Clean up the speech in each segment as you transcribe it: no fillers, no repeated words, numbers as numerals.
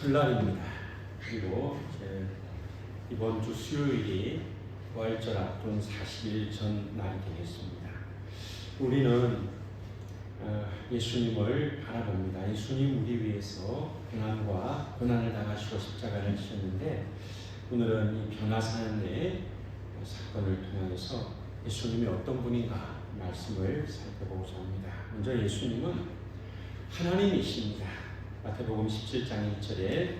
설날입니다. 그리고 이번 주 수요일이 부활절 앞둔 40일 전 날이 되겠습니다. 우리는 예수님을 바라봅니다. 예수님 우리 위해서 고난과 고난을 당하시고 십자가를 지셨는데, 오늘은 이 변화산의 사건을 통해서 예수님이 어떤 분인가 말씀을 살펴보고자 합니다. 먼저 예수님은 하나님이십니다. 마태복음 17장 1절에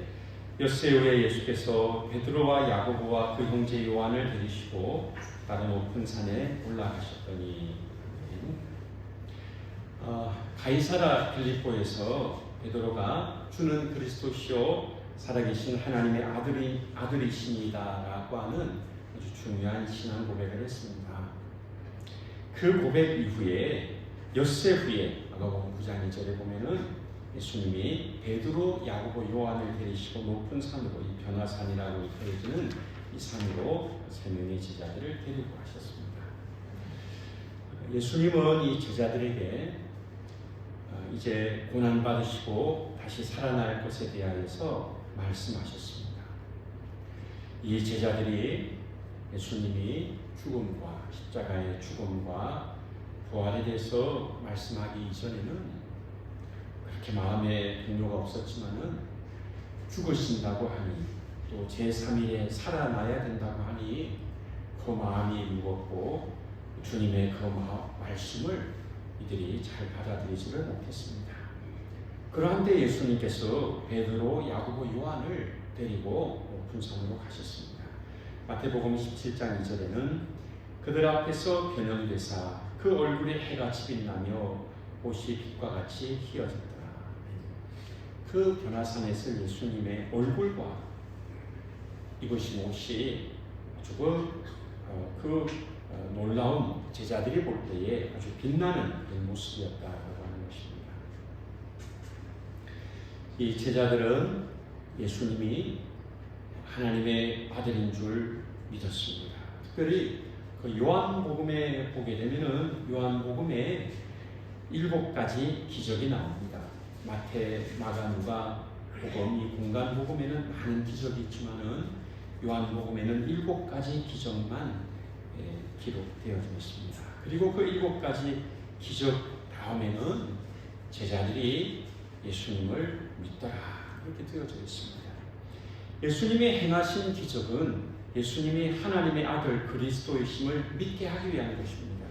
엿새 후에 예수께서 베드로와 야고보와 그 형제 요한을 데리시고 다른 높은 산에 올라가셨더니, 가이사라 빌립보에서 베드로가 주는 그리스도시요 살아계신 하나님의 아들이십니다라고 하는 아주 중요한 신앙 고백을 했습니다. 그 고백 이후에 엿새 후에 마가복음 9장 2절에 보면은 예수님이 베드로, 야고보, 요한을 데리시고 높은 산으로, 이 변화산이라고 표해지는 이 산으로 세 명의 제자들을 데리고 가셨습니다. 예수님은 이 제자들에게 이제 고난받으시고 다시 살아날 것에 대하여서 말씀하셨습니다. 이 제자들이 예수님이 죽음과 십자가의 죽음과 부활에 대해서 말씀하기 이전에는 그렇게 마음에 동요가 없었지만은 죽으신다고 하니, 또 제3일에 살아나야 된다고 하니 그 마음이 무겁고 주님의 그 말씀을 이들이 잘 받아들이지를 못했습니다. 그러한데 예수님께서 베드로, 야고보, 요한을 데리고 높은 산으로 가셨습니다. 마태복음 17장 2절에는 그들 앞에서 변형되사 그 얼굴에 해같이 빛나며 옷이 빛과 같이 희어졌다. 그 변화산에서 예수님의 얼굴과 입으신 옷이 아주 그 놀라운 제자들이 볼 때에 아주 빛나는 그런 모습이었다라고 하는 것입니다. 이 제자들은 예수님이 하나님의 아들인 줄 믿었습니다. 특별히 그 요한복음에 보게 되면은 요한복음에 7가지 기적이 나옵니다. 마태, 마가, 누가 복음, 이 공간 복음에는 많은 기적이 있지만은 요한복음에는 7가지 기적만 기록되어져 있습니다. 그리고 그 7가지 기적 다음에는 제자들이 예수님을 믿더라 이렇게 되어져 있습니다. 예수님이 행하신 기적은 예수님이 하나님의 아들 그리스도이심을 믿게 하기 위한 것입니다.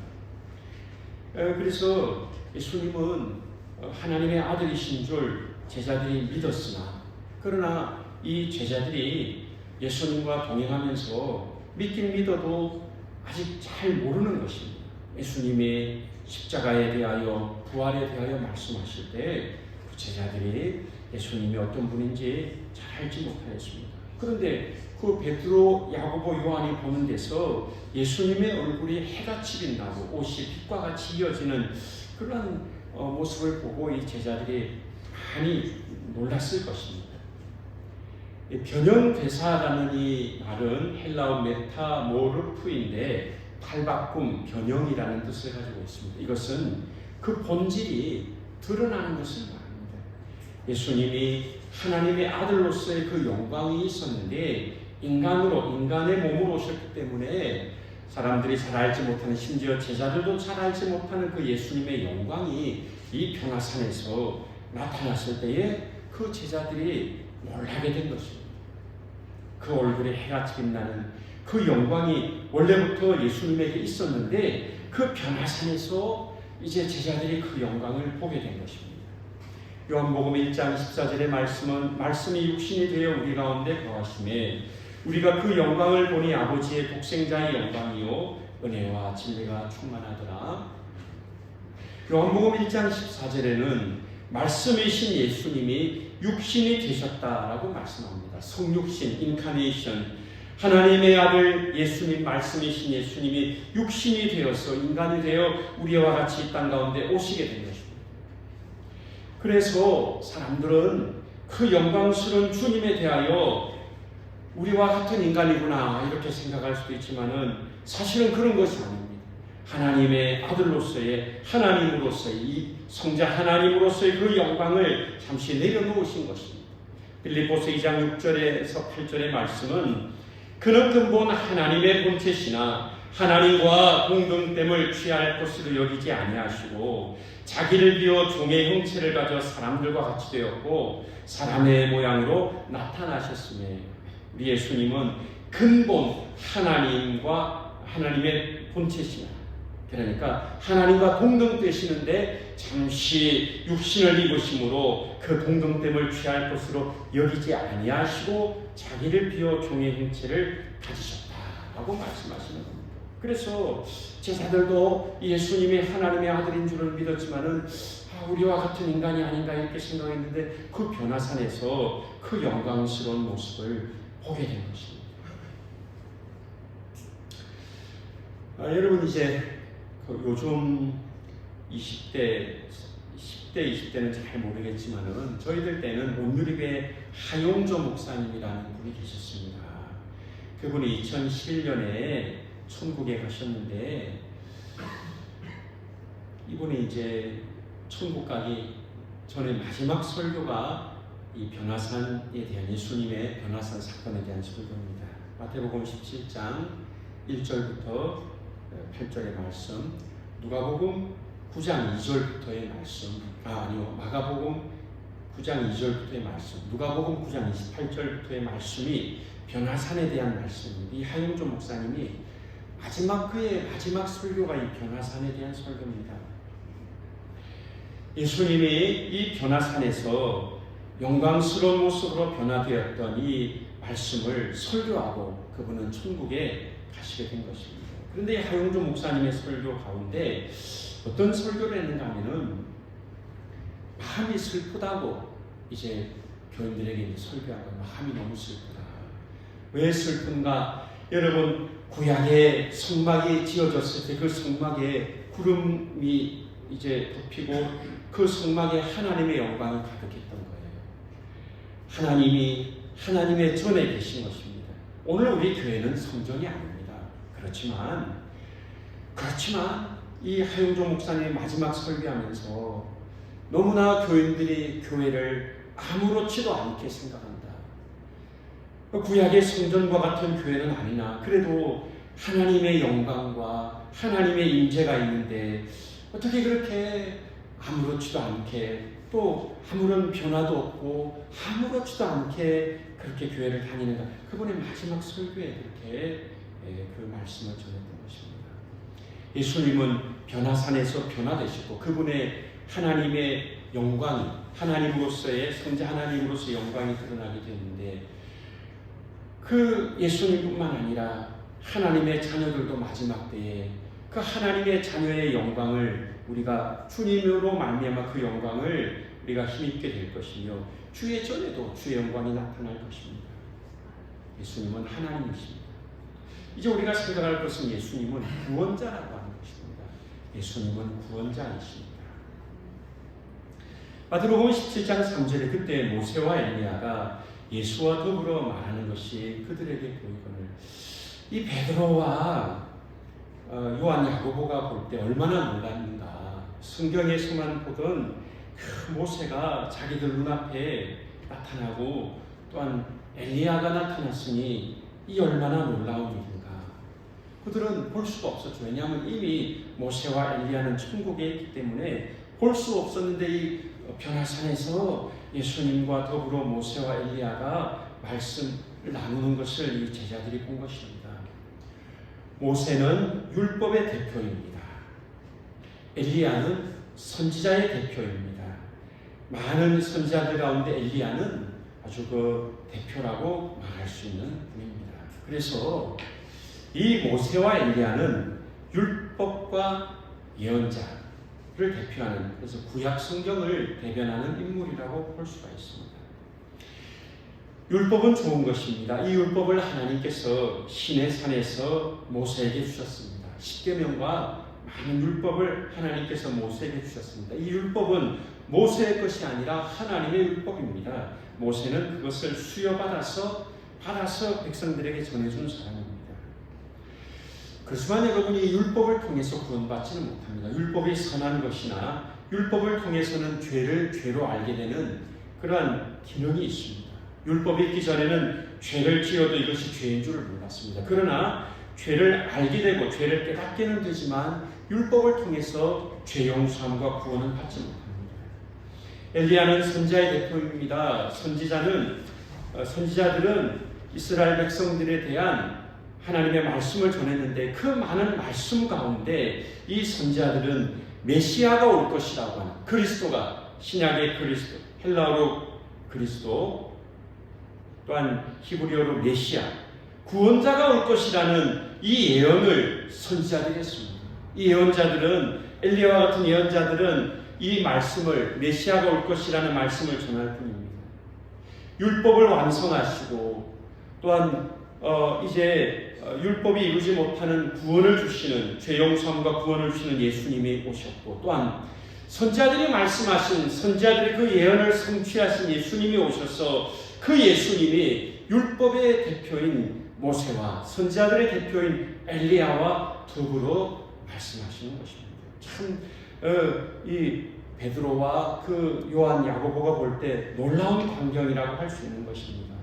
그래서 예수님은 하나님의 아들이신 줄 제자들이 믿었으나, 그러나 이 제자들이 예수님과 동행하면서 믿긴 믿어도 아직 잘 모르는 것입니다. 예수님의 십자가에 대하여, 부활에 대하여 말씀하실 때 그 제자들이 예수님이 어떤 분인지 잘 알지 못하였습니다. 그런데 그 베드로, 야고보, 요한이 보는 데서 예수님의 얼굴이 해같이 빛나고 옷이 빛과 같이 이어지는 그런 모습을 보고 이 제자들이 많이 놀랐을 것입니다. 변형되사라는 이 말은 헬라어 메타모르프인데 탈바꿈, 변형이라는 뜻을 가지고 있습니다. 이것은 그 본질이 드러나는 것을 말합니다. 예수님이 하나님의 아들로서의 그 영광이 있었는데 인간의 몸으로 오셨기 때문에 사람들이 잘 알지 못하는, 심지어 제자들도 잘 알지 못하는 그 예수님의 영광이 이 변화산에서 나타났을 때에 그 제자들이 놀라게 된 것입니다. 그 얼굴에 해같이 빛나는 그 영광이 원래부터 예수님에게 있었는데 그 변화산에서 이제 제자들이 그 영광을 보게 된 것입니다. 요한복음 1장 14절의 말씀은 말씀이 육신이 되어 우리 가운데 거하심에 우리가 그 영광을 보니 아버지의 독생자의 영광이요 은혜와 진리가 충만하더라. 요한복음 1장 14절에는 말씀이신 예수님이 육신이 되셨다라고 말씀합니다. 성육신, 인카네이션, 하나님의 아들 예수님, 말씀이신 예수님이 육신이 되어서 인간이 되어 우리와 같이 이 땅 가운데 오시게 된 것입니다. 그래서 사람들은 그 영광스러운 주님에 대하여 우리와 같은 인간이구나 이렇게 생각할 수도 있지만은 사실은 그런 것이 아닙니다. 하나님의 아들로서의, 하나님으로서의, 이 성자 하나님으로서의 그 영광을 잠시 내려놓으신 것입니다. 빌립보서 2장 6절에서 8절의 말씀은 그는 근본 하나님의 본체시나 하나님과 동등됨을 취할 것으로 여기지 아니하시고 자기를 비워 종의 형체를 가져 사람들과 같이 되었고 사람의 모양으로 나타나셨으며 우리 예수님은 근본 하나님의 본체시나 그러니까 하나님과 동등되시는데 잠시 육신을 입으심으로 그 동등됨을 취할 것으로 여기지 아니하시고 자기를 비워 종의 형체를 가지셨다라고 말씀하시는 겁니다. 그래서 제자들도 예수님이 하나님의 아들인 줄을 믿었지만은 우리와 같은 인간이 아닌가 이렇게 생각했는데 그 변화산에서 그 영광스러운 모습을 보게 된 것입니다. 여러분 이제 요즘 20대, 10대, 20대는 잘 모르겠지만은 저희들 때는 온누리교회 하용조 목사님이라는 분이 계셨습니다. 그분이 2011년에 천국에 가셨는데 이분이 이제 천국 가기 전에 마지막 설교가 이 변화산에 대한 예수님의 변화산 사건에 대한 설교입니다. 마태복음 17장 1절부터 8절의 말씀, 누가복음 9장 2절부터의 말씀, 마가복음 9장 2절부터의 말씀, 누가복음 9장 28절부터의 말씀이 변화산에 대한 말씀입니다. 이 하용조 목사님이 그의 마지막 설교가 이 변화산에 대한 설교입니다. 예수님이 이 변화산에서 영광스러운 모습으로 변화되었던 이 말씀을 설교하고 그분은 천국에 가시게 된 것입니다. 그런데 이 하용조 목사님의 설교 가운데 어떤 설교를 했는가 하면은 마음이 슬프다고 이제 교인들에게 이제 설교하고 마음이 너무 슬프다. 왜 슬픈가? 여러분 구약의 성막이 지어졌을 때 그 성막에 구름이 이제 덮이고 그 성막에 하나님의 영광이 가득했던 거예요. 하나님의 전에 계신 것입니다. 오늘 우리 교회는 성전이 아닙니다. 그렇지만 이 하용조 목사님이 마지막 설교하면서 너무나 교인들이 교회를 아무렇지도 않게 생각한다. 구약의 성전과 같은 교회는 아니나 그래도 하나님의 영광과 하나님의 임재가 있는데 어떻게 그렇게 아무렇지도 않게 또 아무런 변화도 없고 아무렇지도 않게 그렇게 교회를 다니는가. 그분의 마지막 설교에 그렇게 그 말씀을 전했던 것입니다. 예수님은 변화산에서 변화되시고 그분의 하나님의 영광이 하나님으로서의 성자 하나님으로서의 영광이 드러나게 되는데 그 예수님뿐만 아니라 하나님의 자녀들도 마지막 때에 그 하나님의 자녀의 영광을 우리가 주님으로 말미암아 그 영광을 우리가 힘입게 될 것이며 주의 전에도 주의 영광이 나타날 것입니다. 예수님은 하나님이십니다. 이제 우리가 생각할 것은 예수님은 구원자라고 하는 것입니다. 예수님은 구원자이십니다. 마태복음 17장 3절에 그때 모세와 엘리야가 예수와 더불어 말하는 것이 그들에게 보이거늘 이 베드로와 요한 야고보가 볼 때 얼마나 놀랐는가. 성경에서만 보던 그 모세가 자기들 눈앞에 나타나고 또한 엘리야가 나타났으니 이 얼마나 놀라운 일인가. 그들은 볼 수가 없었죠. 왜냐하면 이미 모세와 엘리야는 천국에 있기 때문에 볼 수 없었는데 이 변화산에서 예수님과 더불어 모세와 엘리야가 말씀을 나누는 것을 이 제자들이 본 것입니다. 모세는 율법의 대표입니다. 엘리야는 선지자의 대표입니다. 많은 선지자들 가운데 엘리야는 아주 그 대표라고 말할 수 있는 분입니다. 그래서 이 모세와 엘리야는 율법과 예언자를 대표하는, 그래서 구약 성경을 대변하는 인물이라고 볼 수가 있습니다. 율법은 좋은 것입니다. 이 율법을 하나님께서 시내산에서 모세에게 주셨습니다. 십계명과 많은 율법을 하나님께서 모세에게 주셨습니다. 이 율법은 모세의 것이 아니라 하나님의 율법입니다. 모세는 그것을 수여받아서 백성들에게 전해준 사람입니다. 그렇지만 여러분이 율법을 통해서 구원받지는 못합니다. 율법이 선한 것이나 율법을 통해서는 죄를 죄로 알게 되는 그러한 기능이 있습니다. 율법이 있기 전에는 죄를 지어도 이것이 죄인 줄을 몰랐습니다. 그러나 죄를 알게 되고 죄를 깨닫게는 되지만 율법을 통해서 죄 용서함과 구원은 받지 못합니다. 엘리야는 선지자의 대표입니다. 선지자들은 이스라엘 백성들에 대한 하나님의 말씀을 전했는데 그 많은 말씀 가운데 이 선지자들은 메시아가 올 것이라고 하는 그리스도가 신약의 그리스도, 헬라어로 그리스도, 또한 히브리어로 메시아, 구원자가 올 것이라는 이 예언을 선지자들이 했습니다. 이 예언자들은, 엘리야와 같은 예언자들은 이 말씀을, 메시아가 올 것이라는 말씀을 전할 뿐입니다. 율법을 완성하시고 또한 이제 율법이 이루지 못하는 구원을 주시는, 죄 용서함과 구원을 주시는 예수님이 오셨고, 또한 선지자들이 말씀하신, 선지자들의 그 예언을 성취하신 예수님이 오셔서 그 예수님이 율법의 대표인 모세와 선지자들의 대표인 엘리야와 더불어 말씀하시는 것입니다. 참 이 베드로와 그 요한, 야고보가 볼 때 놀라운 광경이라고 할 수 있는 것입니다.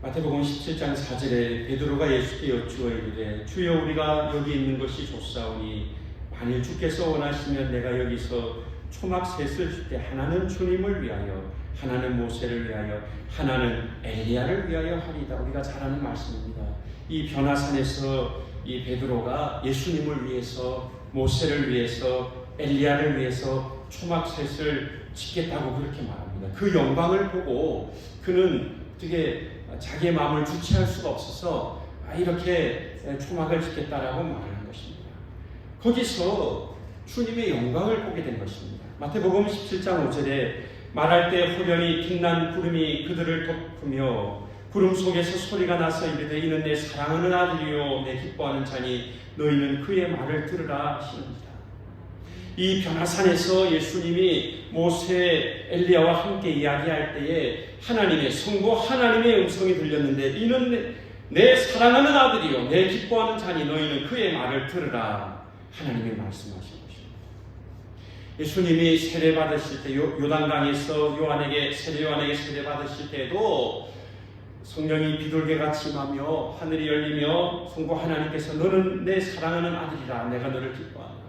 마태복음 17장 4절에 베드로가 예수께 여쭈어 이르되 주여 우리가 여기 있는 것이 좋사오니 만일 주께서 원하시면 내가 여기서 초막 셋을 줄 때 하나는 주님을 위하여, 하나는 모세를 위하여, 하나는 엘리야를 위하여 하리이다. 우리가 잘 아는 말씀입니다. 이 변화산에서 이 베드로가 예수님을 위해서, 모세를 위해서, 엘리야를 위해서 초막 셋을 짓겠다고 그렇게 말합니다. 그 영광을 보고 그는 어떻게 자기의 마음을 주체할 수가 없어서 이렇게 초막을 짓겠다라고 말하는 것입니다. 거기서 주님의 영광을 보게 된 것입니다. 마태복음 17장 5절에 말할 때 호련히 빛난 구름이 그들을 덮으며 구름 속에서 소리가 나서 이르되 이는 내 사랑하는 아들이요 내 기뻐하는 자니 너희는 그의 말을 들으라 하시는지라. 이 변화산에서 예수님이 모세, 엘리야와 함께 이야기할 때에 하나님의 성부 하나님의 음성이 들렸는데 이는 내 사랑하는 아들이요 내 기뻐하는 자니 너희는 그의 말을 들으라. 하나님이 말씀하신 것입니다. 예수님이 세례받으실 때 요단강에서 요한에게 세례받으실 때에도 성령이 비둘기같이 임하며 하늘이 열리며 성부 하나님께서 너는 내 사랑하는 아들이라 내가 너를 기뻐한다.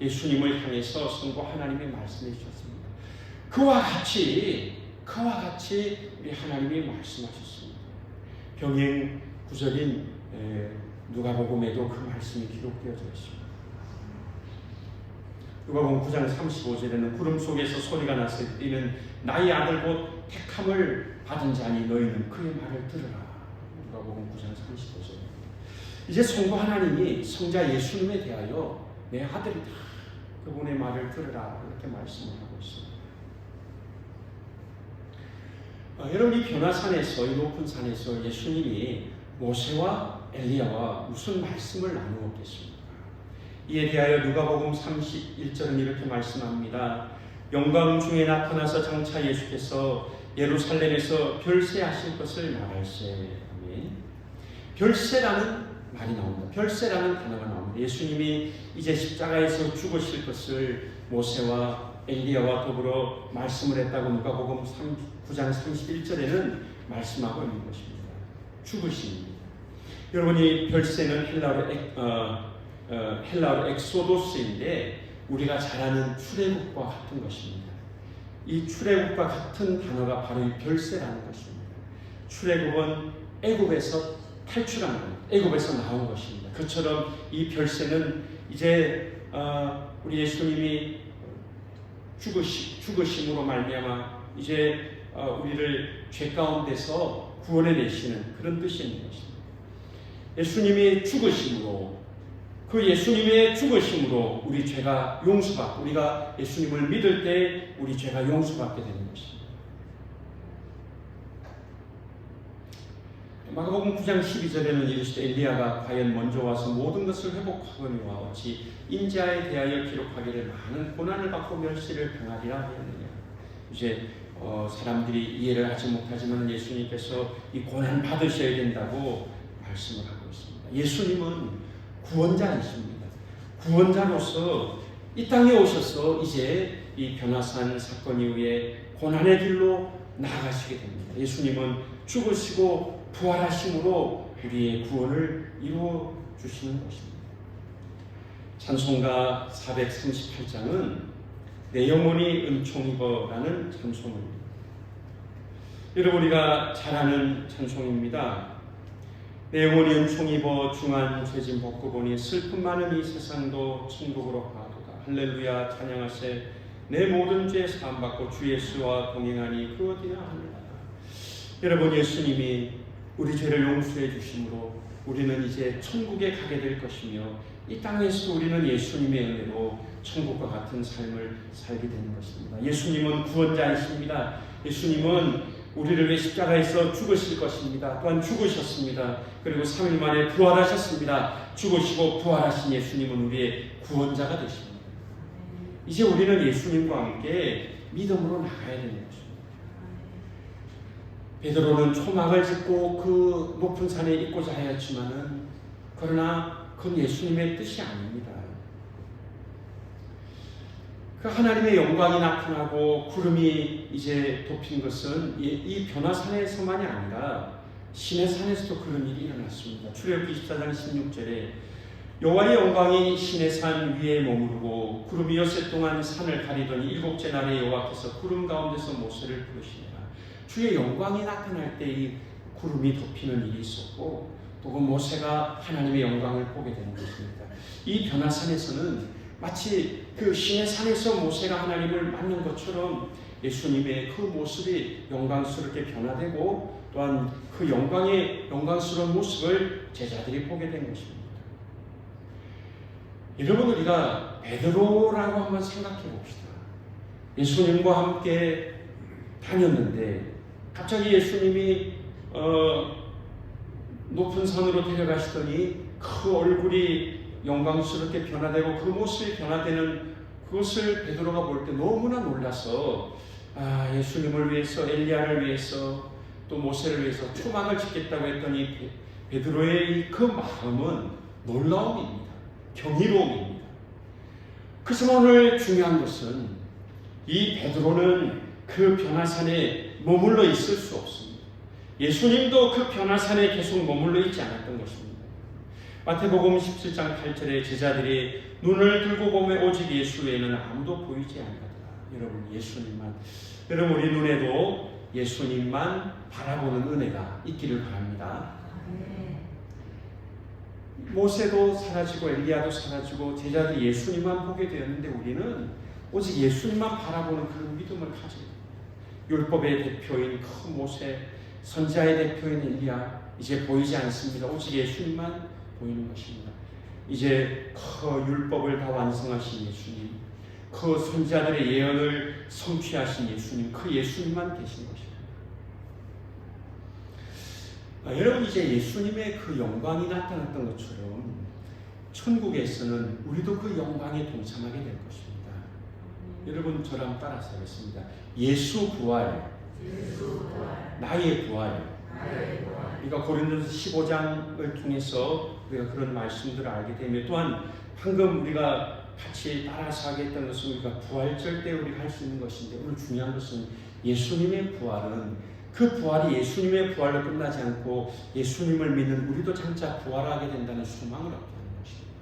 예수님을 향해서 성부 하나님이 말씀해 주셨습니다. 그와 같이 우리 하나님이 말씀하셨습니다. 병행 구절인 누가복음에도 그 말씀이 기록되어져 있습니다. 누가복음 9장 35절에는 구름 속에서 소리가 났을 때 이는 나의 아들 곧 택함을 받은 자니 너희는 그의 말을 들으라. 누가복음 9장 35절입니다. 이제 성부 하나님이 성자 예수님에 대하여 내 아들이다. 그분의 말을 들으라. 이렇게 말씀을 하고 있습니다. 여러분 이 변화산에서, 이 높은 산에서 예수님이 모세와 엘리야와 무슨 말씀을 나누었겠습니까? 이에 대하여 누가복음 31절은 이렇게 말씀합니다. 영광 중에 나타나서 장차 예수께서 예루살렘에서 별세하실 것을 말할세. 아멘. 별세라는 말이 나옵니다. 별세라는 단어가 나옵니다. 예수님이 이제 십자가에서 죽으실 것을 모세와 엘리야와 더불어 말씀을 했다고 누가복음 9장 31절에는 말씀하고 있는 것입니다. 죽으십니다. 여러분이 별세는 헬라어로 엑소도스인데 우리가 잘 아는 출애굽과 같은 것입니다. 이 출애굽과 같은 단어가 바로 이 별세라는 것입니다. 출애굽은 애굽에서 탈출한 겁니다. 애굽에서 나온 것입니다. 그처럼 이 별세는 이제 우리 예수님이 죽으심으로 말미암아 이제 우리를 죄 가운데서 구원해 내시는 그런 뜻이 있는 것입니다. 예수님이 죽으심으로, 그 예수님의 죽으심으로 우리 죄가 용서받고 우리가 예수님을 믿을 때 우리 죄가 용서받게 되는 것입니다. 마가복음 9장 12절에는 이르시되 엘리야가 과연 먼저 와서 모든 것을 회복하거니와 어찌 인자에 대하여 기록하기를 많은 고난을 받고 멸시를 당하리라 하였느냐. 이제 사람들이 이해를 하지 못하지만 예수님께서 이 고난 받으셔야 된다고 말씀을 하고 있습니다. 예수님은 구원자이십니다. 구원자로서 이 땅에 오셔서 이제 이 변화산 사건 이후에 고난의 길로 나아가시게 됩니다. 예수님은 죽으시고 부활하심으로 우리의 구원을 이루어 주시는 것입니다. 찬송가 438장은 내 영혼이 은총입어라는 찬송입니다. 여러분, 우리가 잘 아는 찬송입니다. 내 영혼이 은총입어 중한 죄짐 벗고 보니 슬픔 많은 이 세상도 천국으로 가도다. 할렐루야 찬양하세. 내 모든 죄 사함받고 주 예수와 동행하니 그 어디나 하늘나라. 여러분, 예수님이 우리 죄를 용서해 주심으로 우리는 이제 천국에 가게 될 것이며 이 땅에서도 우리는 예수님의 은혜로 천국과 같은 삶을 살게 되는 것입니다. 예수님은 구원자이십니다. 예수님은 우리를 위해 십자가에서 죽으실 것입니다. 또한 죽으셨습니다. 그리고 3일 만에 부활하셨습니다. 죽으시고 부활하신 예수님은 우리의 구원자가 되십니다. 이제 우리는 예수님과 함께 믿음으로 나가야 되는 것입니다. 베드로는 초막을 짓고 그 높은 산에 있고자 하였지만은 그러나 그건 예수님의 뜻이 아닙니다. 그 하나님의 영광이 나타나고 구름이 이제 덮인 것은 이 변화산에서만이 아니라 시내산에서도 그런 일이 일어났습니다. 출애굽기 24장 16절에 여호와의 영광이 시내산 위에 머무르고 구름이 엿새 동안 산을 가리더니 7째 날에 여호와께서 구름 가운데서 모세를 부르시니라. 주의 영광이 나타날 때 이 구름이 덮이는 일이 있었고 또 그 모세가 하나님의 영광을 보게 되는 것입니다. 이 변화산에서는 마치 그 시내산에서 모세가 하나님을 만난 것처럼 예수님의 그 모습이 영광스럽게 변화되고 또한 그 영광스러운 모습을 제자들이 보게 된 것입니다. 여러분, 우리가 베드로라고 한번 생각해 봅시다. 예수님과 함께 다녔는데 갑자기 예수님이 높은 산으로 데려가시더니 그 얼굴이 영광스럽게 변화되고 그 모습이 변화되는 그것을 베드로가 볼 때 너무나 놀라서 예수님을 위해서 엘리야를 위해서 또 모세를 위해서 초막을 짓겠다고 했더니 베드로의 그 마음은 놀라움입니다. 경이로움입니다. 그래서 오늘 중요한 것은 이 베드로는 그 변화산에 머물러 있을 수 없습니다. 예수님도 그 변화산에 계속 머물러 있지 않았던 것입니다. 마태복음 17장 8절에 제자들이 눈을 들고 보면 오직 예수 외에는 아무도 보이지 않는다. 여러분, 우리 눈에도 예수님만 바라보는 은혜가 있기를 바랍니다. 모세도 사라지고 엘리야도 사라지고 제자들이 예수님만 보게 되었는데 우리는 오직 예수님만 바라보는 그런 믿음을 가지고 있습니다. 율법의 대표인 그 모세, 선지자의 대표인 엘리야 이제 보이지 않습니다. 오직 예수님만 보이는 것입니다. 이제 그 율법을 다 완성하신 예수님, 그 선지자들의 예언을 성취하신 예수님, 그 예수님만 계신 것입니다. 여러분, 이제 예수님의 그 영광이 나타났던 것처럼 천국에서는 우리도 그 영광에 동참하게 될 것입니다. 여러분, 저랑 따라서 하겠습니다. 예수 부활, 나의 부활. 우리가 고린도서 15장을 통해서 우리가 그런 말씀들을 알게 되며 또한 방금 우리가 같이 따라서 하게 했던 것은 우리가 부활절 때 우리가 할 수 있는 것인데 오늘 중요한 것은 예수님의 부활은 그 부활이 예수님의 부활로 끝나지 않고 예수님을 믿는 우리도 장차 부활하게 된다는 소망을 얻게 하는 것입니다.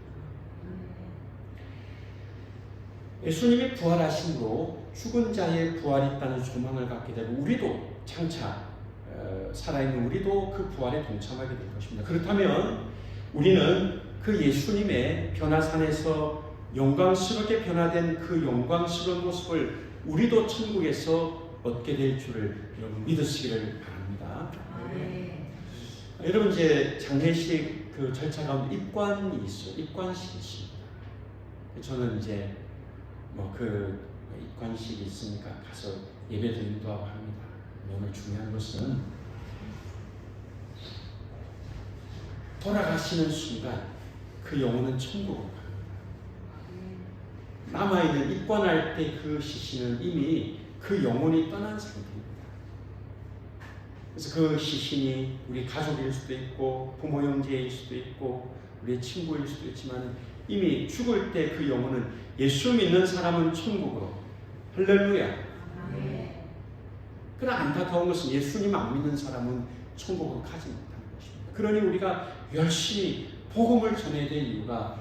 예수님이 부활하심으로 죽은 자의 부활이 있다는 소망을 갖게 되고 우리도 장차 살아있는 우리도 그 부활에 동참하게 될 것입니다. 그렇다면 우리는 그 예수님의 변화산에서 영광스럽게 변화된 그 영광스러운 모습을 우리도 천국에서 얻게 될 줄을 여러분 믿으시기를 바랍니다. 여러분, 이제 장례식 그 절차 가운데 입관이 있어요. 입관식이 있습니다. 저는 이제 그 입관식이 있으니까 가서 예배도 인도하고 합니다. 오늘 중요한 것은 돌아가시는 순간 그 영혼은 천국으로 갑니다. 남아있는 입관할 때 그 시신은 이미 그 영혼이 떠난 상태입니다. 그래서 그 시신이 우리 가족일 수도 있고 부모 형제일 수도 있고 우리의 친구일 수도 있지만 이미 죽을 때 그 영혼은 예수 믿는 사람은 천국으로 할렐루야. 그러나 안타까운 것은 예수님 안 믿는 사람은 천국으로 가지 못하는 것입니다. 그러니 우리가 열심히 복음을 전해야 될 이유가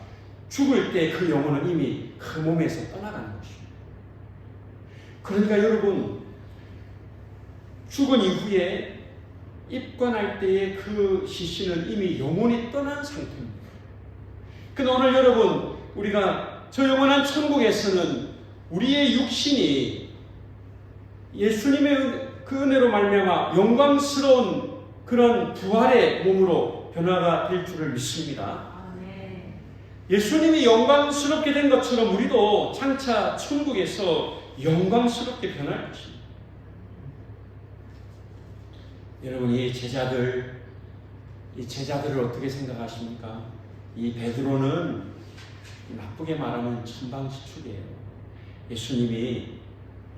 죽을 때 그 영혼은 이미 그 몸에서 떠나가는 것입니다. 그러니까 여러분, 죽은 이후에 입관할 때의 그 시신은 이미 영혼이 떠난 상태입니다. 그러나 오늘 여러분, 우리가 저 영원한 천국에서는 우리의 육신이 예수님의 그 은혜로 말미암아 영광스러운 그런 부활의 몸으로 변화가 될 줄을 믿습니다. 예수님이 영광스럽게 된 것처럼 우리도 장차 천국에서 영광스럽게 변할 것입니다. 여러분, 이 제자들을 어떻게 생각하십니까? 이 베드로는 나쁘게 말하면 천방지축이에요. 예수님이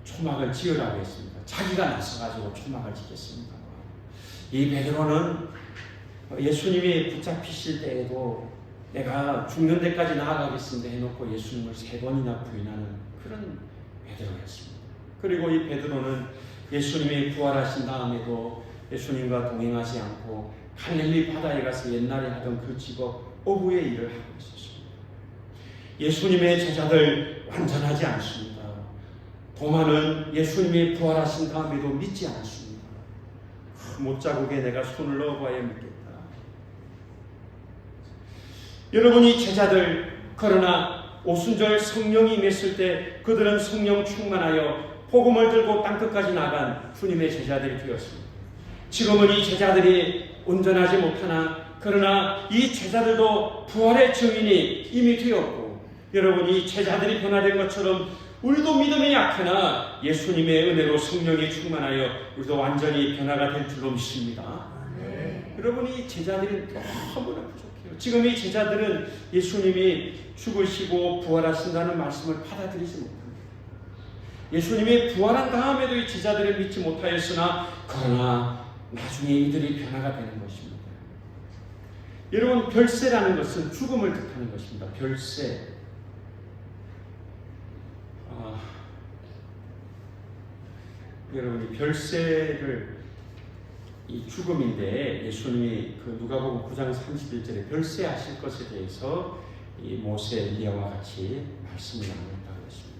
초막을 지으라고 했습니다. 자기가 나서가지고 초막을 짓겠습니다. 이 베드로는 예수님이 붙잡히실 때에도 내가 죽는 데까지 나아가겠습니다 해놓고 예수님을 3번이나 부인하는 그런 베드로였습니다. 그리고 이 베드로는 예수님이 부활하신 다음에도 예수님과 동행하지 않고 갈릴리 바다에 가서 옛날에 하던 그 직업 어부의 일을 하고 있었습니다. 예수님의 제자들 완전하지 않습니다. 도마는 예수님이 부활하신 다음에도 믿지 않습니다. 못자국에 내가 손을 넣어봐야 믿겠다. 여러분이 제자들, 그러나 오순절 성령이 임했을 때 그들은 성령 충만하여 복음을 들고 땅끝까지 나간 주님의 제자들이 되었습니다. 지금은 이 제자들이 온전하지 못하나 그러나 이 제자들도 부활의 증인이 이미 되었고, 여러분, 이 제자들이 변화된 것처럼 우리도 믿음이 약하나 예수님의 은혜로 성령이 충만하여 우리도 완전히 변화가 될 줄로 믿습니다. 여러분이 제자들이 너무나 부족해요. 지금 이 제자들은 예수님이 죽으시고 부활하신다는 말씀을 받아들이지 못합니다. 예수님이 부활한 다음에도 이 제자들을 믿지 못하였으나 그러나 나중에 이들이 변화가 되는 것입니다. 여러분, 별세라는 것은 죽음을 뜻하는 것입니다. 별세. 여러분이 별세를 이 죽음인데 예수님이 그 누가복음 9장 31절에 별세하실 것에 대해서 이 모세 엘리야와 같이 말씀을 나눴다고 했습니다.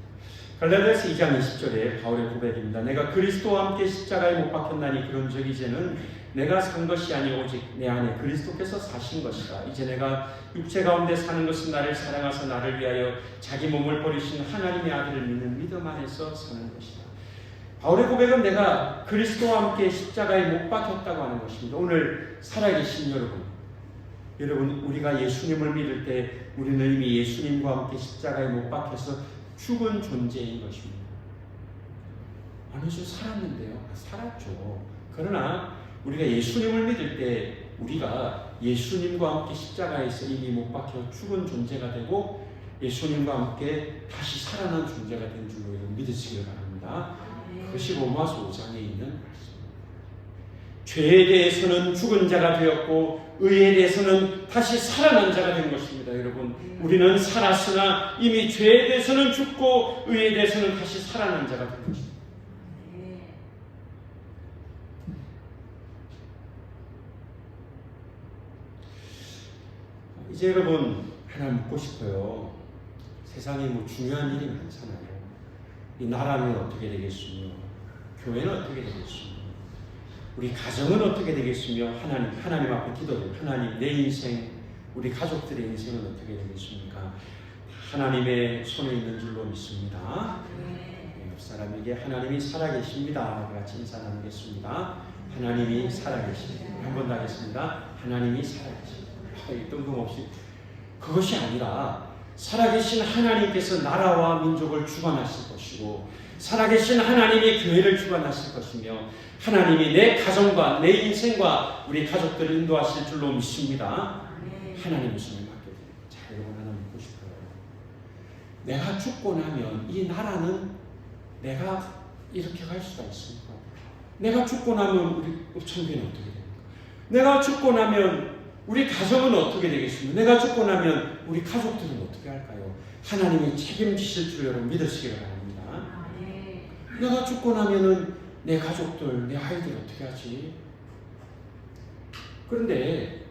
갈라디아서 2장 20절에 바울의 고백입니다. 내가 그리스도와 함께 십자가에 못 박혔나니 그런즉 이제는 내가 산 것이 아니 오직 내 안에 그리스도께서 사신 것이다. 이제 내가 육체 가운데 사는 것은 나를 사랑하사 나를 위하여 자기 몸을 버리신 하나님의 아들을 믿는 믿음 안에서 사는 것이다. 바울의 고백은 내가 그리스도와 함께 십자가에 못 박혔다고 하는 것입니다. 오늘 살아계신 여러분, 우리가 예수님을 믿을 때 우리는 이미 예수님과 함께 십자가에 못 박혀서 죽은 존재인 것입니다. 어느 주 살았는데요? 살았죠. 그러나 우리가 예수님을 믿을 때 우리가 예수님과 함께 십자가에서 이미 못 박혀 죽은 존재가 되고 예수님과 함께 다시 살아난 존재가 된 줄로 믿으시길 바랍니다. 그것이 로마서 5장에 있는 말씀입니다. 죄에 대해서는 죽은 자가 되었고 의에 대해서는 다시 살아난 자가 된 것입니다. 여러분, 우리는 살았으나 이미 죄에 대해서는 죽고 의에 대해서는 다시 살아난 자가 된 것입니다. 이제 여러분, 하나 묻고 싶어요. 세상에 중요한 일이 많잖아요. 이 나라는 어떻게 되겠으며, 교회는 어떻게 되겠으며, 우리 가정은 어떻게 되겠으며, 하나님 앞에 기도해요. 하나님, 내 인생, 우리 가족들의 인생은 어떻게 되겠습니까? 하나님의 손에 있는 줄로 믿습니다. 옆 사람에게 하나님이 살아계십니다. 같이 인사 나누겠습니다. 하나님이 살아계십니다. 한 번 더 하겠습니다. 하나님이 살아계십니다. 뜬금없이. 그것이 아니라 살아계신 하나님께서 나라와 민족을 주관하실 것이고 살아계신 하나님이 교회를 주관하실 것이며 하나님이 내 가정과 내 인생과 우리 가족들을 인도하실 줄로 믿습니다. 하나님의 손에 맡겨드립니다. 자, 여러분, 하나 묻고 싶어요. 내가 죽고 나면 이 나라는 내가 이렇게 갈 수가 있습니까? 내가 죽고 나면 우리 천국은 어떻게 됩니까? 내가 죽고 나면 우리 가정은 어떻게 되겠습니까? 내가 죽고 나면 우리 가족들은 어떻게 할까요? 하나님이 책임지실 줄 여러분 믿으시기를 바랍니다. 내가 죽고 나면은 내 가족들, 내 아이들 어떻게 하지? 그런데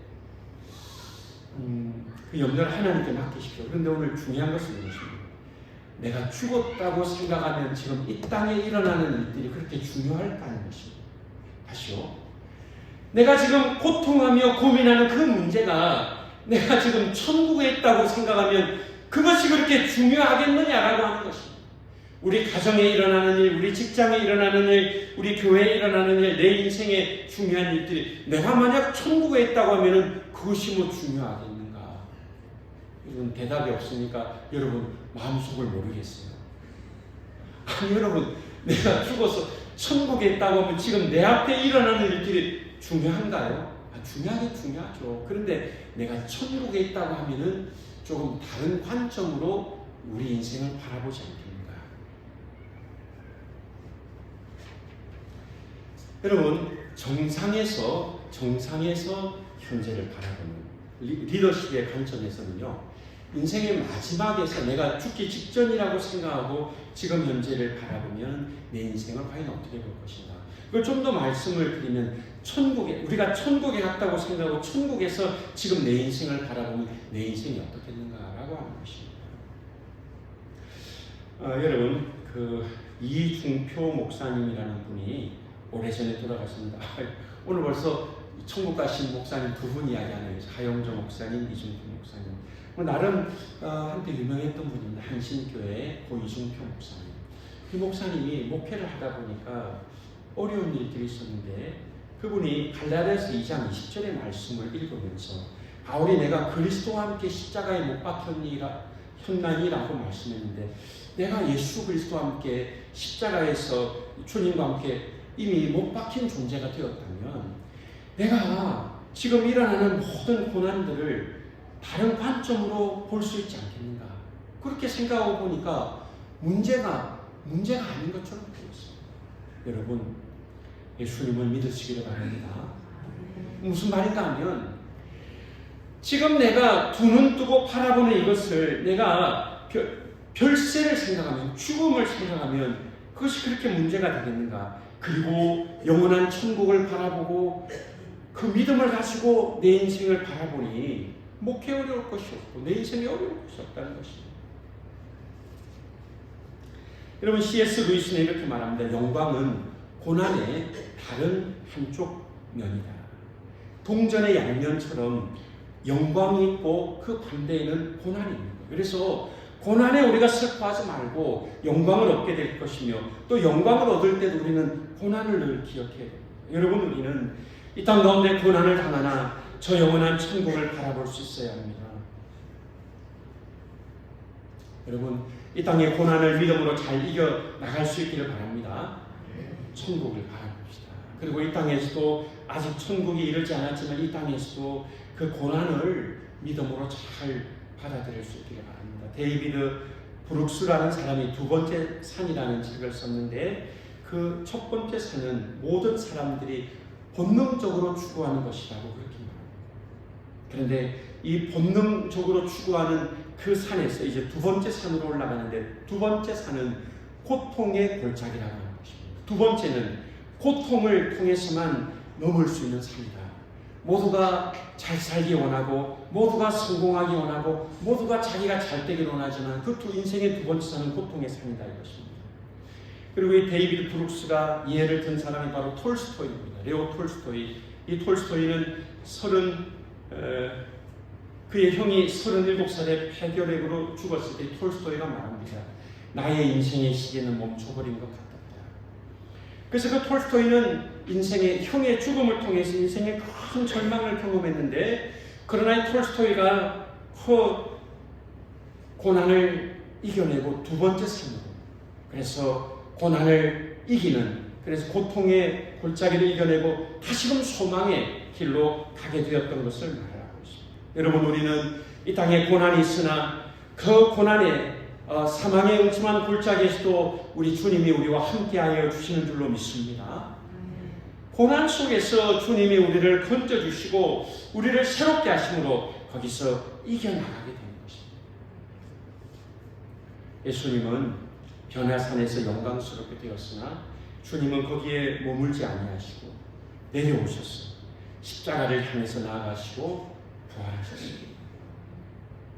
그 염려를 하나님께 맡기십시오. 그런데 오늘 중요한 것은 무엇입니까? 내가 죽었다고 생각하면 지금 이 땅에 일어나는 일들이 그렇게 중요할까 하는 것입니다. 다시요. 내가 지금 고통하며 고민하는 그 문제가 내가 지금 천국에 있다고 생각하면 그것이 그렇게 중요하겠느냐라고 하는 것입니다. 우리 가정에 일어나는 일, 우리 직장에 일어나는 일, 우리 교회에 일어나는 일, 내 인생에 중요한 일들이 내가 만약 천국에 있다고 하면 그것이 뭐 중요하겠는가? 여러분 대답이 없으니까 여러분 마음속을 모르겠어요. 아니 여러분 내가 죽어서 천국에 있다고 하면 지금 내 앞에 일어나는 일들이 중요한가요? 중요하긴 중요하죠. 그런데 내가 천국에 있다고 하면은 조금 다른 관점으로 우리 인생을 바라보지 않겠는가? 여러분 정상에서 현재를 바라보는 리더십의 관점에서는요, 인생의 마지막에서 내가 죽기 직전이라고 생각하고 지금 현재를 바라보면 내 인생을 과연 어떻게 볼 것인가? 그걸 좀 더 말씀을 드리면 우리가 천국에 갔다고 생각하고 천국에서 지금 내 인생을 바라보면 내 인생이 어떻겠는가라고 하는 것입니다. 여러분 이중표 목사님이라는 분이 오래전에 돌아가셨습니다. 오늘 벌써 천국 가신 목사님 두 분 이야기하네요. 하영조 목사님, 이중표 목사님. 나름 한때 유명했던 분입니다. 한신교회 이중표 목사님. 그 목사님이 목회를 하다 보니까 어려운 일들이 있었는데 그분이 갈라디아서 2장 20절의 말씀을 읽으면서 바울이 내가 그리스도와 함께 십자가에 못 박혔나니라고 말씀했는데 내가 예수 그리스도와 함께 십자가에서 주님과 함께 이미 못 박힌 존재가 되었다면 내가 지금 일어나는 모든 고난들을 다른 관점으로 볼 수 있지 않겠는가? 그렇게 생각하고 보니까 문제가 아닌 것처럼 보였어요. 여러분 예수님을 믿으시기를 바랍니다. 무슨 말인가 하면 지금 내가 두 눈 뜨고 바라보는 이것을 내가 별세를 생각하면 죽음을 생각하면 그것이 그렇게 문제가 되겠는가? 그리고 영원한 천국을 바라보고 그 믿음을 가지고 내 인생을 바라보니 목회 어려울 것이 없고 내 인생이 어려울 것이 없다는 것입니다. 여러분 C.S. 루이스는 이렇게 말합니다. 영광은 고난의 다른 한쪽 면이다. 동전의 양면처럼 영광이 있고 그 반대에는 고난이 있는 거예요. 그래서 고난에 우리가 슬퍼하지 말고 영광을 얻게 될 것이며 또 영광을 얻을 때도 우리는 고난을 늘 기억해야 됩니다. 여러분 우리는 이 땅 가운데 고난을 당하나 저 영원한 천국을 바라볼 수 있어야 합니다. 여러분 이 땅의 고난을 믿음으로 잘 이겨나갈 수 있기를 바랍니다. 천국을 바라봅시다. 그리고 이 땅에서도 아직 천국이 이르지 않았지만 이 땅에서도 그 고난을 믿음으로 잘 받아들일 수 있기를 바랍니다. 데이비드 브룩스라는 사람이 두 번째 산이라는 책을 썼는데 그 첫 번째 산은 모든 사람들이 본능적으로 추구하는 것이라고 그렇게 말합니다. 그런데 이 본능적으로 추구하는 그 산에서 이제 두 번째 산으로 올라가는데 두 번째 산은 고통의 골짜기라고 하는 것입니다. 두 번째는 고통을 통해서만 넘을 수 있는 산이다. 모두가 잘 살기 원하고 모두가 성공하기 원하고 모두가 자기가 잘 되길 원하지만 그 인생의 두 번째 산은 고통의 산이다 이것입니다. 그리고 이 데이비드 브룩스가 예를 든 사람이 바로 톨스토이입니다. 레오 톨스토이. 이 톨스토이는 그의 형이 37살에 폐결핵으로 죽었을 때 톨스토이가 말합니다. 나의 인생의 시계는 멈춰버린 것 같다. 그래서 그 톨스토이는 형의 죽음을 통해서 인생의 큰 절망을 경험했는데 그러나 이 톨스토이가 그 고난을 이겨내고 두 번째 산으로 그래서 고난을 이기는 그래서 고통의 골짜기를 이겨내고 다시금 소망의 길로 가게 되었던 것을 말하고 있습니다. 여러분 우리는 이 땅에 고난이 있으나 그 고난에 사망의 음침한 골짜기에서도 우리 주님이 우리와 함께하여 주시는 줄로 믿습니다. 고난 속에서 주님이 우리를 건져주시고 우리를 새롭게 하심으로 거기서 이겨나가게 되는 것입니다. 예수님은 변화산에서 영광스럽게 되었으나 주님은 거기에 머물지 아니하시고 내려오셨어요. 십자가를 향해서 나아가시고 부활하셨습니다.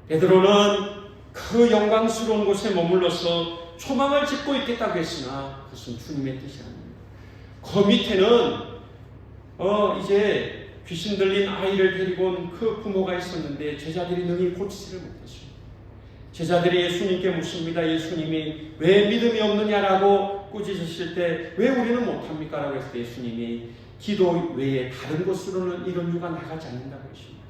베드로는 그 영광스러운 곳에 머물러서 초망을 짓고 있겠다고 했으나 그것은 주님의 뜻이 아닙니다. 그 밑에는 이제 귀신 들린 아이를 데리고 온 그 부모가 있었는데 제자들이 능히 고치지를 못했습니다. 제자들이 예수님께 묻습니다. 예수님이 왜 믿음이 없느냐라고 꾸짖으실 때 왜 우리는 못합니까? 라고 했을 때 예수님이 기도 외에 다른 곳으로는 이런 유가 나가지 않는다고 했습니다.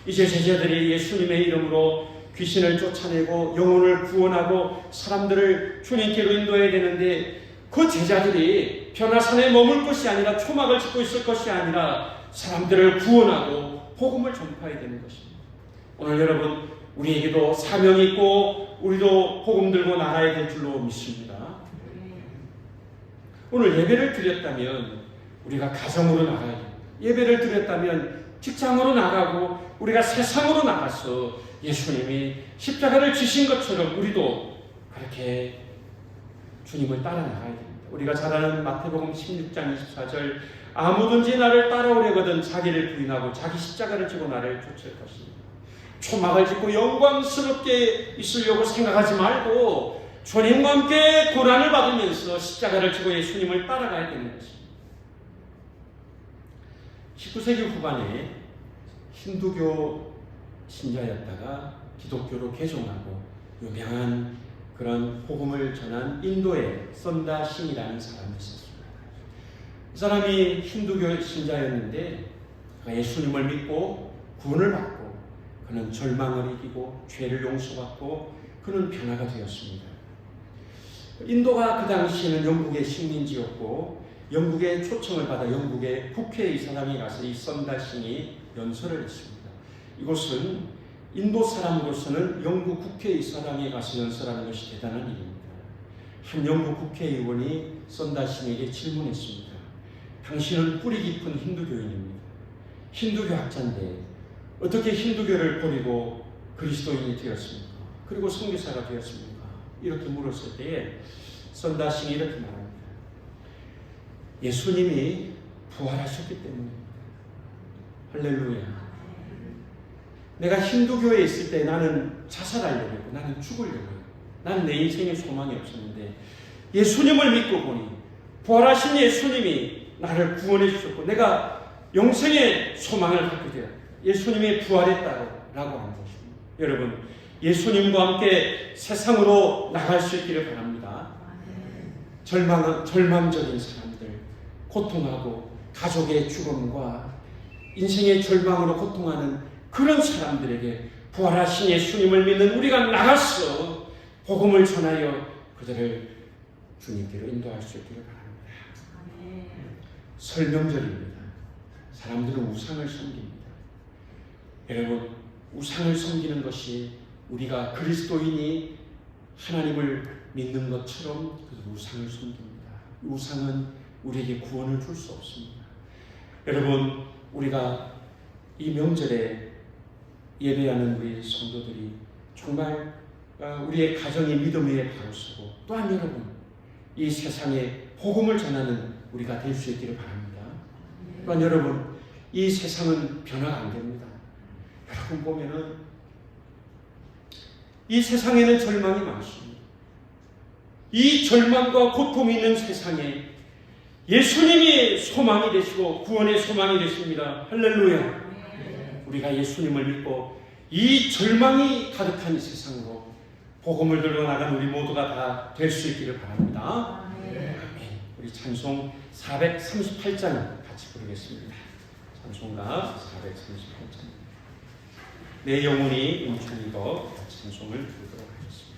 이제 제자들이 예수님의 이름으로 귀신을 쫓아내고 영혼을 구원하고 사람들을 주님께로 인도해야 되는데 그 제자들이 변화산에 머물 것이 아니라 초막을 짓고 있을 것이 아니라 사람들을 구원하고 복음을 전파해야 되는 것입니다. 오늘 여러분 우리에게도 사명이 있고 우리도 복음 들고 나가야 될 줄로 믿습니다. 오늘 예배를 드렸다면 우리가 가정으로 나가야 됩니다. 예배를 드렸다면 직장으로 나가고 우리가 세상으로 나가서 예수님이 십자가를 지신 것처럼 우리도 그렇게 주님을 따라 나가야 됩니다. 우리가 잘 아는 마태복음 16장 24절 아무든지 나를 따라오려거든 자기를 부인하고 자기 십자가를 지고 나를 쫓을 것입니다. 초막을 짓고 영광스럽게 있으려고 생각하지 말고 주님과 함께 고난을 받으면서 십자가를 지고 예수님을 따라가야 되는 것입니다. 19세기 후반에 힌두교 신자였다가 기독교로 개종하고 유명한 그런 복음을 전한 인도의 선다 싱이라는 사람이 있었습니다. 이 사람이 힌두교 신자였는데 예수님을 믿고 구원을 받고 그는 절망을 이기고 죄를 용서받고 그는 변화가 되었습니다. 인도가 그 당시에는 영국의 식민지였고 영국의 초청을 받아 영국의 국회에 이 사람이 가서 이 선다 싱이 연설을 했습니다. 이곳은 인도 사람으로서는 영국 국회에 이 사람이 가서 연설하는 것이 대단한 일입니다. 한 영국 국회의원이 선다 싱에게 질문했습니다. 당신은 뿌리 깊은 힌두교인입니다. 힌두교학자인데 어떻게 힌두교를 버리고 그리스도인이 되었습니까? 그리고 선교사가 되었습니까? 이렇게 물었을 때에 선다 싱이 이렇게 말합니다. 예수님이 부활하셨기 때문입니다. 할렐루야. 내가 힌두교에 있을 때 나는 자살하려고 했고 나는 죽으려고 했고 나는 내 인생에 소망이 없었는데 예수님을 믿고 보니 부활하신 예수님이 나를 구원해 주셨고 내가 영생의 소망을 갖게 되었다. 예수님이 부활했다라고 하는 것입니다. 여러분 예수님과 함께 세상으로 나갈 수 있기를 바랍니다. 절망적인 사람들, 고통하고 가족의 죽음과 인생의 절망으로 고통하는 그런 사람들에게 부활하신 예수님을 믿는 우리가 나가서 복음을 전하여 그들을 주님께로 인도할 수 있기를 바랍니다. 설명절입니다. 사람들은 우상을 섬깁니다. 여러분 우상을 섬기는 것이 우리가 그리스도인이 하나님을 믿는 것처럼 그 우상을 섬깁니다. 우상은 우리에게 구원을 줄 수 없습니다. 여러분 우리가 이 명절에 예배하는 우리 성도들이 정말 우리의 가정이 믿음 위에 바로 서고 또한 여러분 이 세상에 복음을 전하는 우리가 될 수 있기를 바랍니다. 또한 여러분 이 세상은 변화가 안 됩니다. 여러분 보면은 이 세상에는 절망이 많습니다. 이 절망과 고통이 있는 세상에 예수님이 소망이 되시고 구원의 소망이 되십니다. 할렐루야. 우리가 예수님을 믿고 이 절망이 가득한 이 세상으로 복음을 들고 나간 우리 모두가 다 될 수 있기를 바랍니다. 아멘. 우리 찬송 438장 같이 부르겠습니다. 찬송가 438장. 내 영혼이 움츠리고 찬송을 부르도록 하겠습니다.